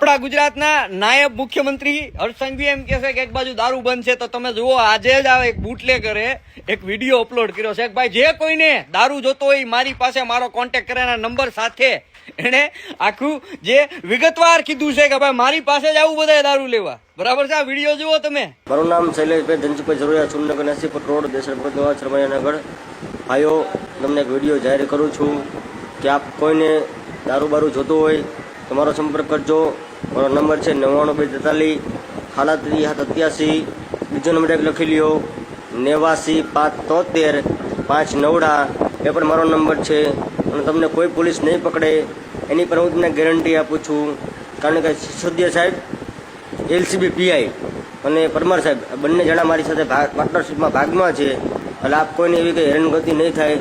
આપણા ગુજરાતના નાયબ મુખ્યમંત્રી હર્ષ સંઘવી એમ કહે છે કે એક બાજુ દારૂ બંધ છે, તો તમે જુઓ આજે જ આ એક બુટલેગરે એક વિડીયો અપલોડ કર્યો છે કે ભાઈ જે કોઈને દારૂ જોતો હોય મારી પાસે મારો કોન્ટેક્ટ કરેના નંબર સાથે એને આખું જે વિગતવાર કીધું છે કે ભાઈ મારી પાસે જ આવું બધા દારૂ લેવા. બરાબર છે, આ વિડીયો જુઓ તમે. મારું નામ શૈલેષભાઈ ધનસુભાઈ જરૂરિયાત સુરનગર નસીપત રોડ દેસરપુર શરમાયાનગર. ભાઈઓ, તમને એક વિડીયો જાહેર કરું છું કે આપ કોઈને દારૂ બારૂ જોતો હોય તો મારો સંપર્ક કરજો. મારો નંબર છે 99 42 37 બીજો નંબર એક લખી લ્યો 89 573 5 9. એ પણ મારો નંબર છે અને તમને કોઈ પોલીસ નહીં પકડે એની પર હું તમને ગેરંટી આપું છું. કારણ કે સિસોદિયા સાહેબ LCB PI અને પરમાર સાહેબ બંને જણા મારી સાથે પાર્ટનરશિપમાં ભાગમાં છે. એટલે આપ કોઈને એવી કંઈ હેરાનગતિ નહીં થાય.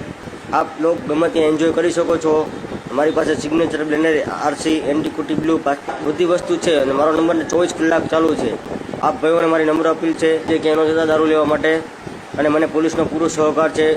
આપ લોકો ગમે ત્યાં એન્જોય કરી શકો છો. મારી પાસે સિગ્નેચર બ્લેનર RC એન્ટિકુટી બ્લુ બધી વસ્તુ છે અને મારો નંબર 24 કલાક ચાલુ છે. આપ ભાઈઓને મારી નમ્ર અપીલ છે જે ક્યાંય ન જતા દારૂ લેવા માટે, અને મને પોલીસનો પૂરો સહકાર છે.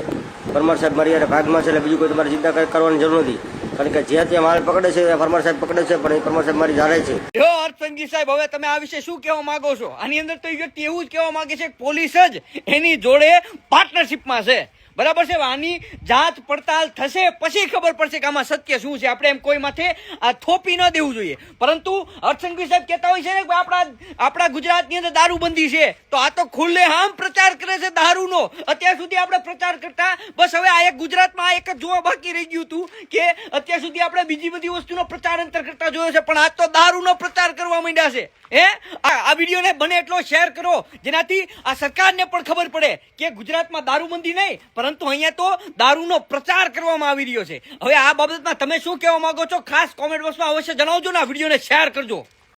પરમાર સાહેબ મારી યારે ભાગમાં છે એટલે બીજું કોઈ તમારે ચિંતા કરવાની જરૂર નથી. કારણ કે જ્યાં ત્યાં માલ પકડે છે પરમાર સાહેબ પકડે છે, પણ એ પરમાર સાહેબ મારી જાણે છે. જો હર્ષ સંઘવી સાહેબ, હવે તમે આ વિશે શું કહેવા માંગો છો? આની અંદર તો એ વ્યક્તિ એવું જ કહેવા માંગે છે કે પોલીસ જ એની જોડે પાર્ટનરશિપમાં છે. બરાબર છે, આની જાંચ પડતાલ થશે પછી ખબર પડશે કે આમાં સત્ય શું છે. આપણે એમ કોઈ માથે આ થોપી ન દેવું જોઈએ. પરંતુ હર્ષ સંઘવી સાહેબ કહેતા હોય છે ને કે આપણા ગુજરાતની અંદર દારૂબંધી છે, તો આ તો ખુલ્લેઆમ પ્રચાર કરે છે દારૂનો. અત્યાર સુધી આપણે પ્રચાર કરતા બસ હવે આ એક ગુજરાતમાં આ એક જ જોવા બાકી રહી ગયું હતું કે અત્યાર સુધી આપણે બીજી બધી વસ્તુનો પ્રચાર અંતર કરતા જોયો છે, પણ આજ તો દારૂનો પ્રચાર કરવા માંડ્યા છે. આ વિડીયોને બને એટલો શેર કરો જેનાથી આ સરકારને પણ ખબર પડે કે ગુજરાતમાં દારૂબંધી નહીં પરંતુ અહીંયા તો દારૂનો પ્રચાર કરવામાં આવી રહ્યો છે. હવે આ બાબતમાં તમે શું કહેવા માંગો છો? ખાસ કોમેન્ટ બોક્સમાં અવશ્ય જણાવજો ને આ વિડીયોને શેર કરજો.